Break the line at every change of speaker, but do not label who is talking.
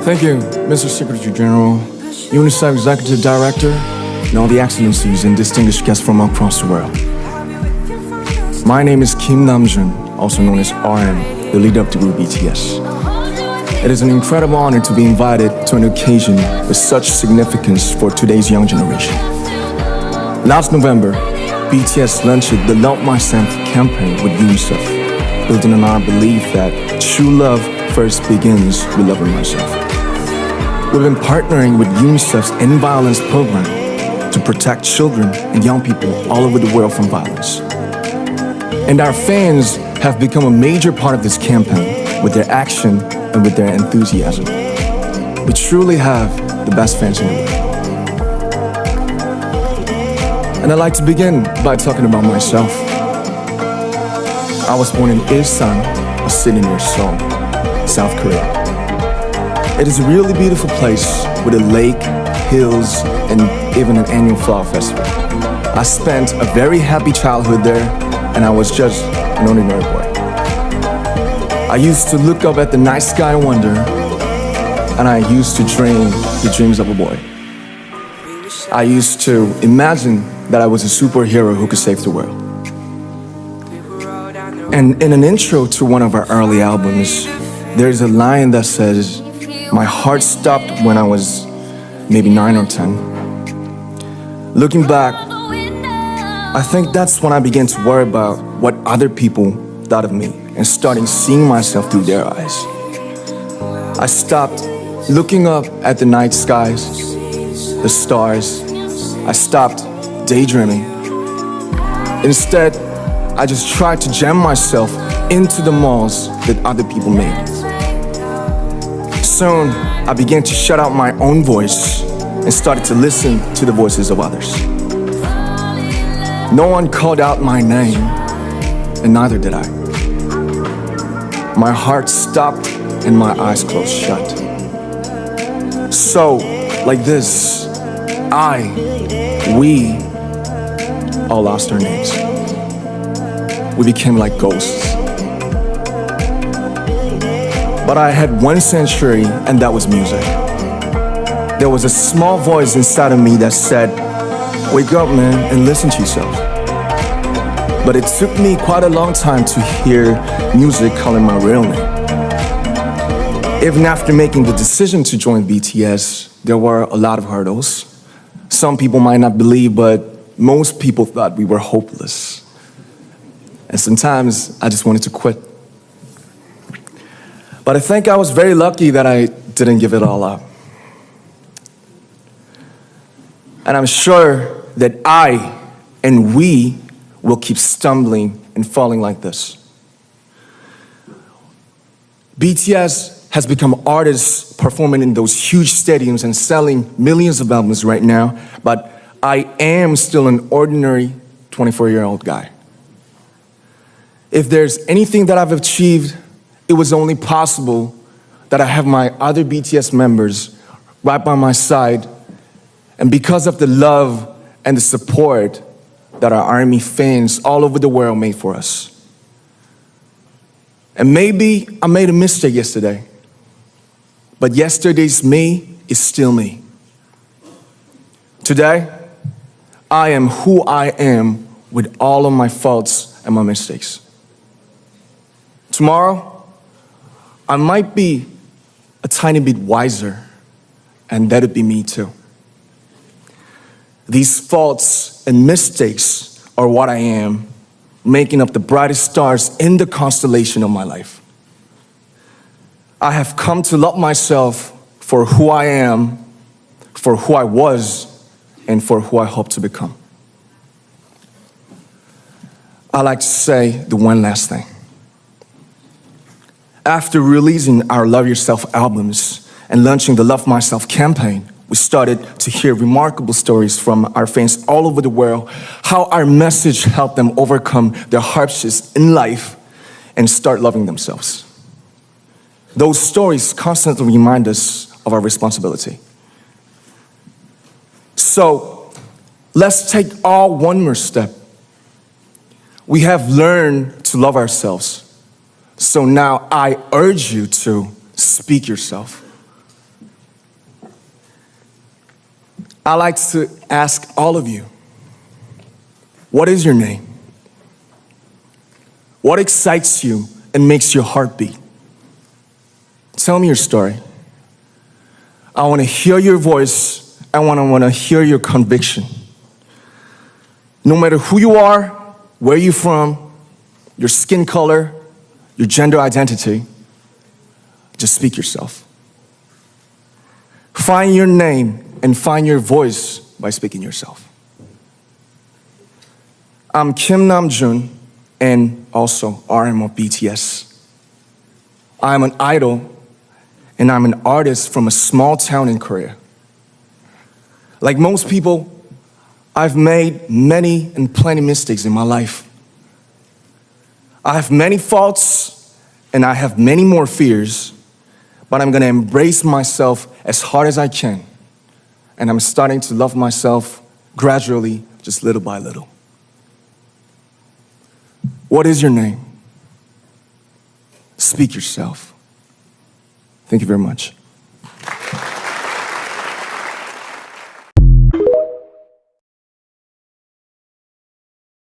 Thank you, Mr. Secretary General, UNICEF Executive Director, and all the excellencies and distinguished guests from across the world. My name is Kim Namjoon, also known as RM, the leader of the group BTS. It is an incredible honor to be invited to an occasion with such significance for today's young generation. Last November, BTS launched the Love Myself campaign with UNICEF, building on our belief that true love first begins with loving myself. We've been partnering with UNICEF's End Violence program to protect children and young people all over the world from violence. And our fans have become a major part of this campaign with their action and with their enthusiasm. We truly have the best fans in the world. And I'd like to begin by talking about myself. I was born in Ilsan, a city near Seoul, South Korea. It is a really beautiful place with a lake, hills, and even an annual flower festival. I spent a very happy childhood there, and I was just an ordinary boy. I used to look up at the night sky and wonder, and I used to dream the dreams of a boy. I used to imagine that I was a superhero who could save the world. And in an intro to one of our early albums, there's a line that says, "My heart stopped when I was maybe 9 or 10. Looking back, I think that's when I began to worry about what other people thought of me and starting seeing myself through their eyes. I stopped looking up at the night skies, the stars. I stopped daydreaming. Instead, I just tried to jam myself into the malls that other people made. Soon, I began to shut out my own voice and started to listen to the voices of others. No one called out my name, and neither did I. My heart stopped and my eyes closed shut. So, like this, we all lost our names. We became like ghosts. But I had one sanctuary, and that was music. There was a small voice inside of me that said, "Wake up, man, and listen to yourself." But it took me quite a long time to hear music calling my real name. Even after making the decision to join BTS, there were a lot of hurdles. Some people might not believe, but most people thought we were hopeless. And sometimes I just wanted to quit. But I think I was very lucky that I didn't give it all up. And I'm sure that we will keep stumbling and falling like this. BTS has become artists performing in those huge stadiums and selling millions of albums right now, but I am still an ordinary 24-year-old guy. If there's anything that I've achieved, it was only possible that I have my other BTS members right by my side, and because of the love and the support that our ARMY fans all over the world made for us. And maybe I made a mistake yesterday, but yesterday's me is still me. Today, I am who I am with all of my faults and my mistakes. Tomorrow, I might be a tiny bit wiser, and that'd be me too. These faults and mistakes are what I am, making up the brightest stars in the constellation of my life. I have come to love myself for who I am, for who I was, and for who I hope to become. I'd like to say the one last thing. After releasing our Love Yourself albums and launching the Love Myself campaign, we started to hear remarkable stories from our fans all over the world, how our message helped them overcome their hardships in life and start loving themselves. Those stories constantly remind us of our responsibility. So, let's take one more step. We have learned to love ourselves. So now I urge you to speak yourself. I like to ask all of you, what is your name? What excites you and makes your heart beat? Tell me your story. I want to hear your voice. I want to hear your conviction. No matter who you are, where you're from, your skin color, your gender identity, just speak yourself. Find your name and find your voice by speaking yourself. I'm Kim Namjoon and also RM of BTS. I'm an idol and I'm an artist from a small town in Korea. Like most people, I've made many and plenty mistakes in my life. I have many faults and I have many more fears, but I'm gonna embrace myself as hard as I can. And I'm starting to love myself gradually, just little by little. What is your name? Speak yourself. Thank you very much.